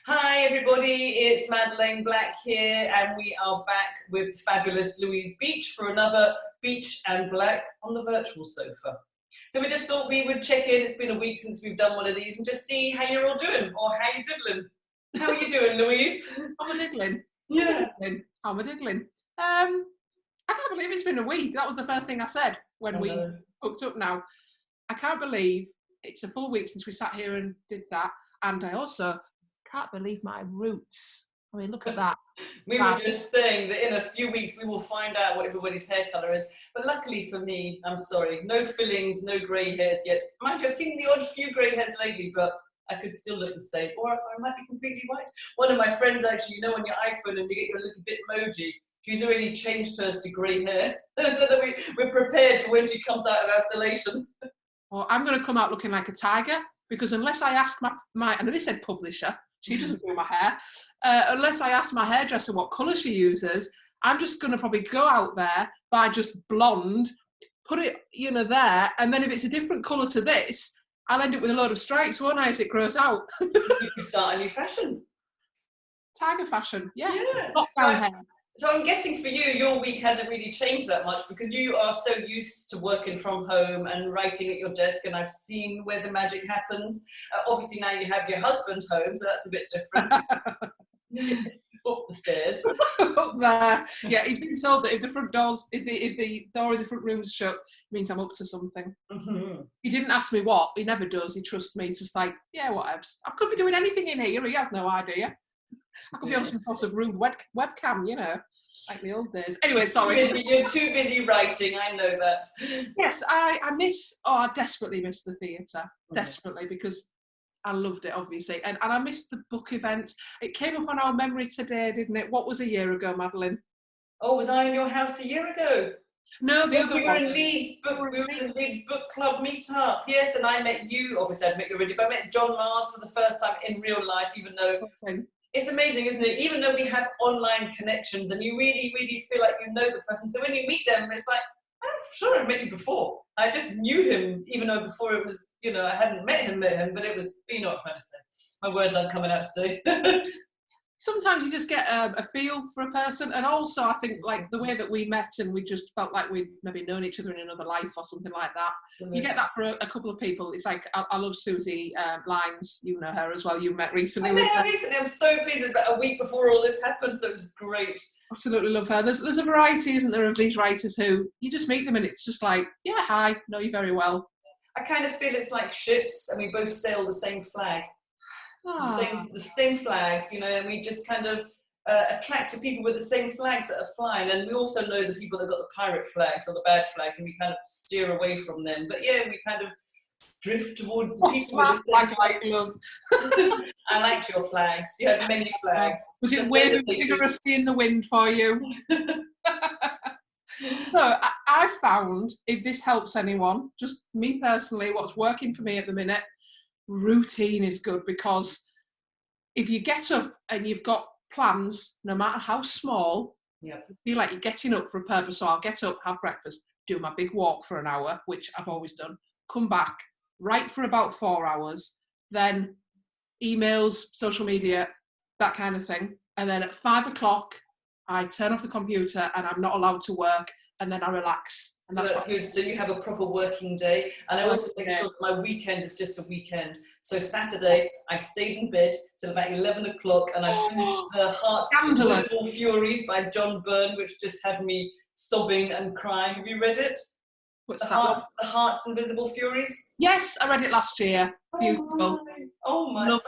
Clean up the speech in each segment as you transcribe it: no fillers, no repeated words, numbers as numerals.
Hi everybody, it's Madeleine Black here and we are back with fabulous Louise Beech for another Beech and Black on the virtual sofa. So we just thought we would check in. It's been a week since we've done one of these and just see how you're all doing or how you're diddling. How are you doing, Louise? I'm a diddling. Yeah. I'm a diddling. I can't believe it's been a week. That was the first thing I said when we hooked up now. I can't believe it's a full week since we sat here and did that. And I also can't believe my roots. I mean, look at that. We were just saying that in a few weeks we will find out what everybody's hair colour is. But luckily for me, I'm sorry, no fillings, no grey hairs yet. Mind you, I've seen the odd few grey hairs lately, but I could still look the same. Or I might be completely white. One of my friends actually, you know, on your iPhone and you get your little bit emoji, she's already changed hers to grey hair so that we're prepared for when she comes out of isolation. Well, I'm going to come out looking like a tiger because unless I ask my I know they said publisher, she doesn't do my hair, unless I ask my hairdresser what colour she uses, I'm just going to probably go out there, buy just blonde, put it, you know, there, and then if it's a different colour to this, I'll end up with a load of stripes, won't I, as it grows out? You could start a new fashion. Tiger fashion, yeah. Lockdown hair. So I'm guessing for you, your week hasn't really changed that much because you are so used to working from home and writing at your desk, and I've seen where the magic happens. Obviously now you have your husband home, so that's a bit different. Up the stairs. Up there. Yeah, he's been told that if the front doors, if the door in the front room's shut, it means I'm up to something. Mm-hmm. He didn't ask me what. He never does. He trusts me. He's just like, yeah, whatever. I could be doing anything in here. He has no idea. I could be on some sort of rude webcam, you know, like the old days. Anyway, sorry. You're too busy writing, I know that. Yes, I desperately miss the theatre. Desperately, because I loved it, obviously. And I missed the book events. It came up on our memory today, didn't it? What was a year ago, Madeleine? Oh, was I in your house a year ago? No, the other we one. We were in Leeds Book Club meetup. Yes, and I met you. Obviously, I'd met you already, but I met John Mars for the first time in real life, even though... It's amazing, isn't it? Even though we have online connections and you really, really feel like you know the person. So when you meet them, it's like, I'm sure I've met you before. I just knew him, even though before it was, you know, I hadn't met him, but it was, you know what I'm trying to say. My words aren't coming out today. Sometimes you just get a feel for a person, and also I think like the way that we met and we just felt like we'd maybe known each other in another life or something like that. Absolutely. You get that for a couple of people. It's like I love Susie Lines. You know her as well. You met recently. I met her recently. I'm so pleased. It was about a week before all this happened, so it was great. Absolutely love her. There's a variety, isn't there, of these writers who you just meet them and it's just like, yeah, hi, know you very well. I kind of feel it's like ships, and we both sail the same flag. The same flags, you know, and we just kind of attract to people with the same flags that are flying, and we also know the people that got the pirate flags or the bad flags, and we kind of steer away from them. But yeah, we kind of drift towards the people with the same flags. Love. I liked your flags. You had many flags. Was it waving vigorously in the wind for you? So I found, if this helps anyone, just me personally, what's working for me at the minute, routine is good, because if you get up and you've got plans, no matter how small, you feel like you're getting up for a purpose. So I'll get up, have breakfast, do my big walk for an hour, which I've always done, come back, write for about 4 hours, then emails, social media, that kind of thing. And then at 5 o'clock, I turn off the computer and I'm not allowed to work, and then I relax. And so that's good. So you have a proper working day. And I also make sure that my weekend is just a weekend. So Saturday, I stayed in bed till about 11 o'clock and I finished The Heart's Invisible Furies by John Byrne, which just had me sobbing and crying. Have you read it? What's that? The Heart's Invisible Furies? Yes, I read it last year. Beautiful. Oh my. I felt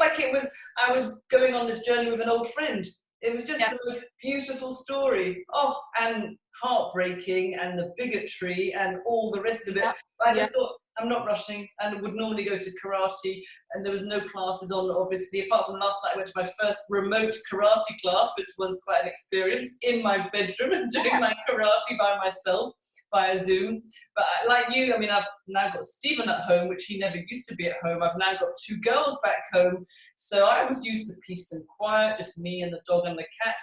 like I was going on this journey with an old friend. It was just the most beautiful story. Oh, and heartbreaking, and the bigotry and all the rest of it. But I just thought, I'm not rushing, and would normally go to karate, and there was no classes on, obviously, apart from last night I went to my first remote karate class, which was quite an experience, in my bedroom and doing my karate by myself via Zoom. But like you, I mean, I've now got Stephen at home, which he never used to be at home. I've now got 2 girls back home, so I was used to peace and quiet, just me and the dog and the cat.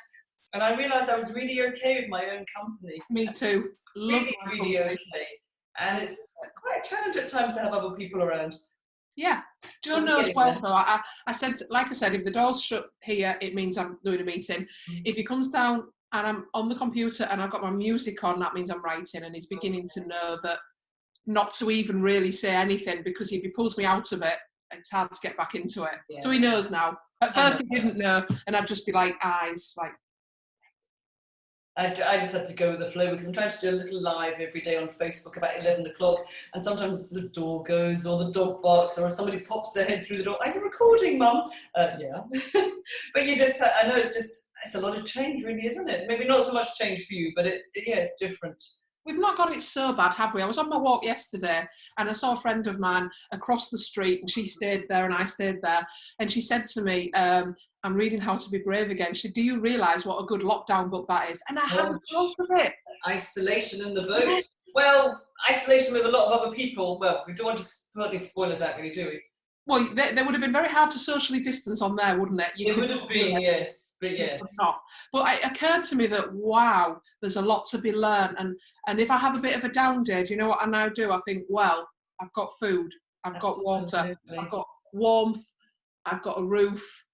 And I realised I was really okay with my own company. Me too. Really okay. And it's quite a challenge at times to have other people around. Yeah. Joe knows well though. I said, like I said, if the door's shut here, it means I'm doing a meeting. If he comes down and I'm on the computer and I've got my music on, that means I'm writing, and he's beginning to know that not to even really say anything, because if he pulls me out of it, it's hard to get back into it. Yeah. So he knows now. At first he didn't know, and I'd just be like, eyes, like. I just had to go with the flow, because I'm trying to do a little live every day on Facebook about 11 o'clock, and sometimes the door goes or the dog barks or somebody pops their head through the door. Are you recording, Mum? Yeah. But you just, I know it's a lot of change really, isn't it? Maybe not so much change for you, but yeah, it's different. We've not got it so bad, have we? I was on my walk yesterday and I saw a friend of mine across the street, and she stayed there and I stayed there. And she said to me, I'm reading How to Be Brave again. She said, do you realise what a good lockdown book that is? And I hadn't thought of it. Isolation in the boat. Yes. Well, isolation with a lot of other people. Well, we don't want to put these spoilers out, really, do we? Well, they would have been very hard to socially distance on there, wouldn't it? It would have been, yes, but yes. Not. But it occurred to me that, wow, there's a lot to be learned. And if I have a bit of a down day, do you know what I now do? I think, well, I've got food, I've got water, I've got warmth, I've got a roof.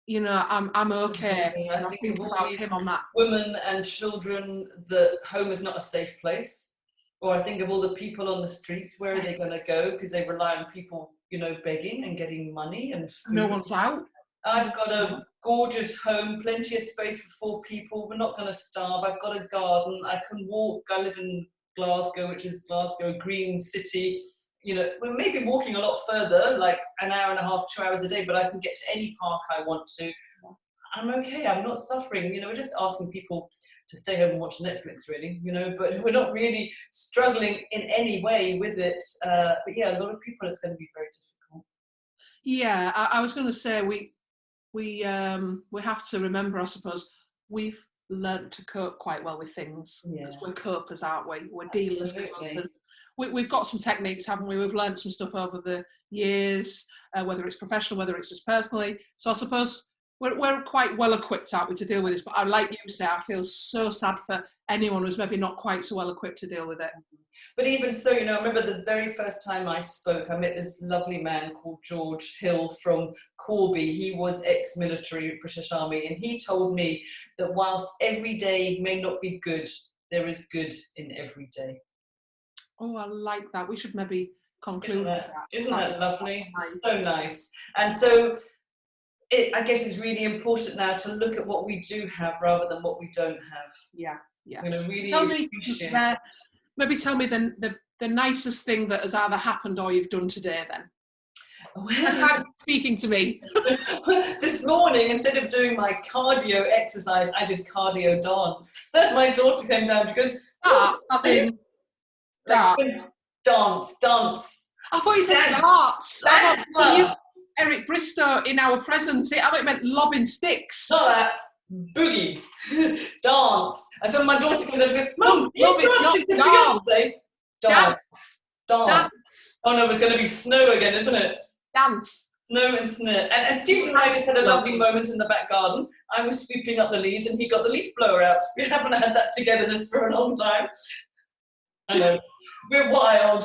You know, I'm okay. I think about him on that. Women and children, that home is not a safe place. Or I think of all the people on the streets, where are they going to go? Because they rely on people, you know, begging and getting money and food. No one's out. I've got a gorgeous home, plenty of space for 4 people. We're not going to starve. I've got a garden. I can walk. I live in Glasgow, which is Glasgow, green city. You know, we're maybe walking a lot further, like an hour and a half, 2 hours a day, but I can get to any park I want to. I'm okay. I'm not suffering. You know, we're just asking people to stay home and watch Netflix, really, you know, but we're not really struggling in any way with it. But yeah, a lot of people, it's going to be very difficult. Yeah, I was going to say, we have to remember, I suppose, we've learnt to cope quite well with things. Yeah. We're copers, aren't we? We're dealers, copers. We've got some techniques, haven't we? We've learnt some stuff over the years, whether it's professional, whether it's just personally. So I suppose we're quite well equipped, aren't we, to deal with this? But I, like you say, I feel so sad for anyone who's maybe not quite so well equipped to deal with it. But even so, you know, I remember the very first time I spoke, I met this lovely man called George Hill from Corby. He was ex-military, British Army, and he told me that whilst every day may not be good, there is good in every day. Oh, I like that. We should maybe conclude. Isn't that lovely? So nice. And so I guess it's really important now to look at what we do have rather than what we don't have. Yeah, yeah. You know, really appreciate it. Maybe tell me the nicest thing that has either happened or you've done today then. Well, speaking to me. This morning, instead of doing my cardio exercise, I did cardio dance. My daughter came down, she goes, as in darts. Dance. I thought you said darts. I thought you Eric Bristow in our presence. I thought it meant lobbing sticks. Not that. Boogie. Dance. And so my daughter came down and goes, Mum, love it, not dance. Dance. Oh no, it's going to be snow again, isn't it? Dance. Snow and snow. And Stephen and I just had a lovely moment in the back garden. I was sweeping up the leaves and he got the leaf blower out. We haven't had that togetherness for a long time. I know. We're wild.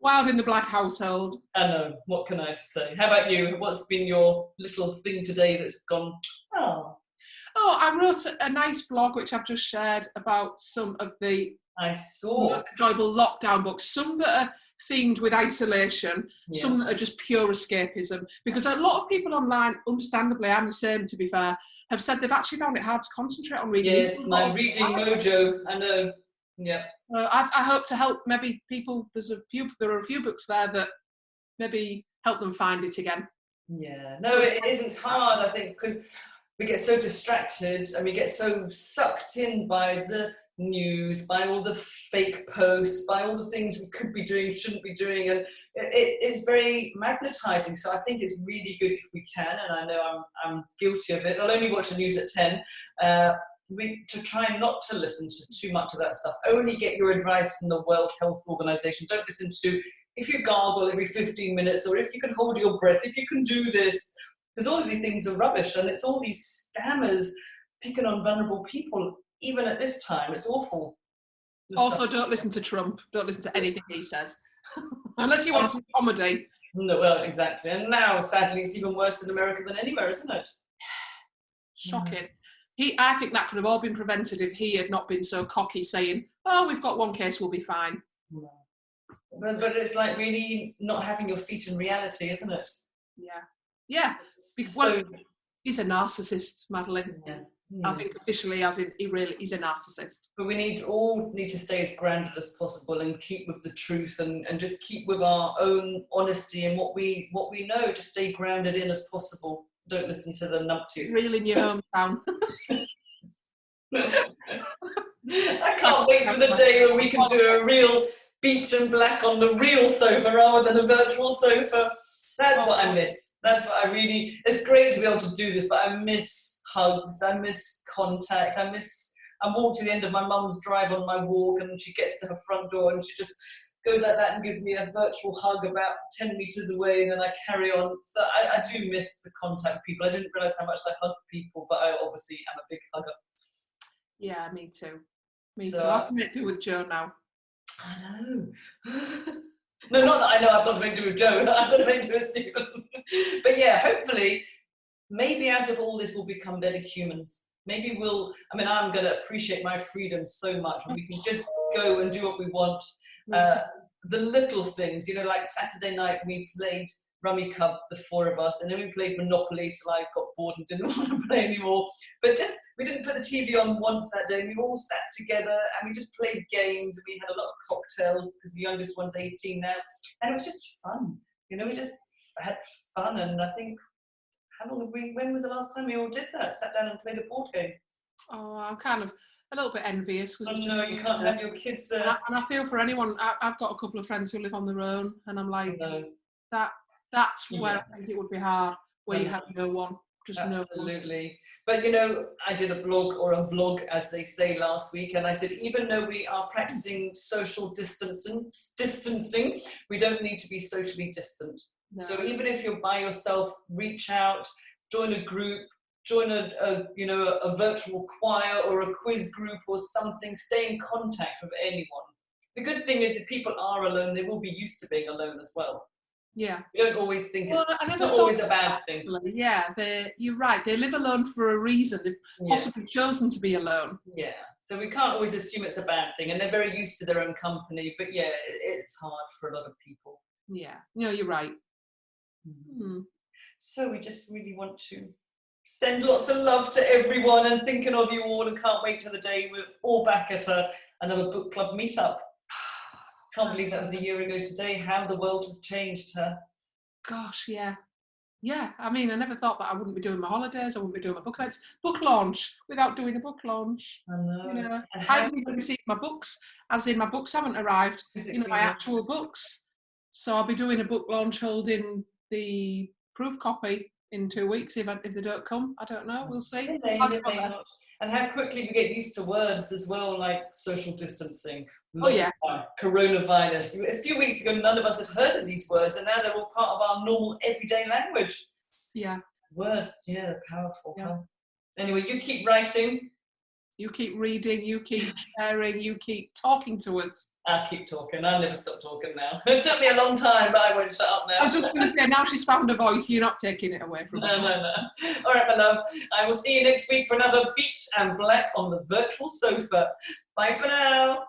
Wild in the Black household. I know. What can I say? How about you? What's been your little thing today that's gone, oh, I wrote a nice blog which I've just shared about some of the most enjoyable lockdown books. Some that are themed with isolation, some that are just pure escapism. Because a lot of people online, understandably, I'm the same to be fair, have said they've actually found it hard to concentrate on reading. Yes, my reading mojo, I know. Yeah. I hope to help maybe people. There are a few books there that maybe help them find it again. Yeah. No, it isn't. It's hard, I think, because we get so distracted and we get so sucked in by the news, by all the fake posts, by all the things we could be doing, shouldn't be doing, and it is very magnetizing. So I think it's really good if we can, and I know I'm guilty of it. I'll only watch the news at 10. To try not to listen to too much of that stuff. Only get your advice from the World Health Organization. Don't listen to if you gargle every 15 minutes, or if you can hold your breath, if you can do this, because all of these things are rubbish, and it's all these scammers picking on vulnerable people, even at this time. It's awful. Also, don't listen to Trump. Don't listen to anything he says. Unless you want some comedy. No, well, exactly. And now, sadly, it's even worse in America than anywhere, isn't it? Shocking. I think that could have all been prevented if he had not been so cocky, saying, "Oh, we've got one case, we'll be fine." No. But it's like really not having your feet in reality, isn't it? Yeah. Well, he's a narcissist, Madeline. Yeah. I think officially, as in he's a narcissist. But we all need to stay as grounded as possible and keep with the truth and just keep with our own honesty and what we know. Just stay grounded in as possible. Don't listen to the numpties. Real in your hometown. I can't wait for the day when we can do a real Beech and Black on the real sofa rather than a virtual sofa. That's what I miss. That's what I really. It's great to be able to do this, but I miss hugs. I miss contact. I walk to the end of my mum's drive on my walk, and she gets to her front door, and she just goes like that and gives me a virtual hug about 10 meters away, and then I carry on. So I do miss the contact with people. I didn't realize how much I hug people, but I obviously am a big hugger. Yeah, me too. Me too. I have to make do with Joe now. I know. No, not that I know I've got to make do with Joe. I've got to make do with Stephen. But yeah, hopefully, maybe out of all this we'll become better humans. Maybe I'm going to appreciate my freedom so much when we can just go and do what we want. The little things, like Saturday night we played Rummy Cub, the four of us, and then we played Monopoly till I got bored and didn't want to play anymore. But we didn't put the TV on once that day. We all sat together and we just played games. We had a lot of cocktails because the youngest one's 18 now, and it was just fun. We just had fun. And I think, when was the last time we all did that? Sat down and played a board game. Oh, I'm kind of a little bit envious because no, you can't have your kids there. And I feel for anyone. I've got a couple of friends who live on their own, and I'm like, that's where I think it would be hard, where you have no one. Absolutely. But I did a blog or a vlog, as they say, last week, and I said even though we are practicing social distancing, we don't need to be socially distant. No. So even if you're by yourself, reach out, join a group, join a virtual choir or a quiz group or something. Stay in contact with anyone. The good thing is if people are alone, they will be used to being alone as well. Yeah. You don't always think it's not always a bad thing. Yeah, you're right. They live alone for a reason. They've possibly chosen to be alone. Yeah. So we can't always assume it's a bad thing. And they're very used to their own company. But yeah, it's hard for a lot of people. Yeah. No, you're right. Mm-hmm. So we just really want to send lots of love to everyone and thinking of you all, and can't wait till the day we're all back at another book club meetup. Can't believe that was a year ago today, how the world has changed, huh? Gosh, yeah. Yeah, I mean, I never thought that I wouldn't be doing my holidays, I wouldn't be doing my book launch without doing a book launch. I know. I haven't even received my books, as in my books haven't arrived, my actual books. So I'll be doing a book launch holding the proof copy in 2 weeks if they don't come. I don't know, we'll see. And how quickly we get used to words as well, like social distancing. Coronavirus. A few weeks ago, none of us had heard of these words, and now they're all part of our normal everyday language. Yeah. Words, they're powerful. Yeah. Huh? Anyway, you keep writing. You keep reading, you keep sharing, you keep talking to us. I'll keep talking. I'll never stop talking now. It took me a long time, but I won't shut up now. I was just going to say, now she's found a voice, you're not taking it away from her. No. All right, my love. I will see you next week for another Beech and Black on the virtual sofa. Bye for now.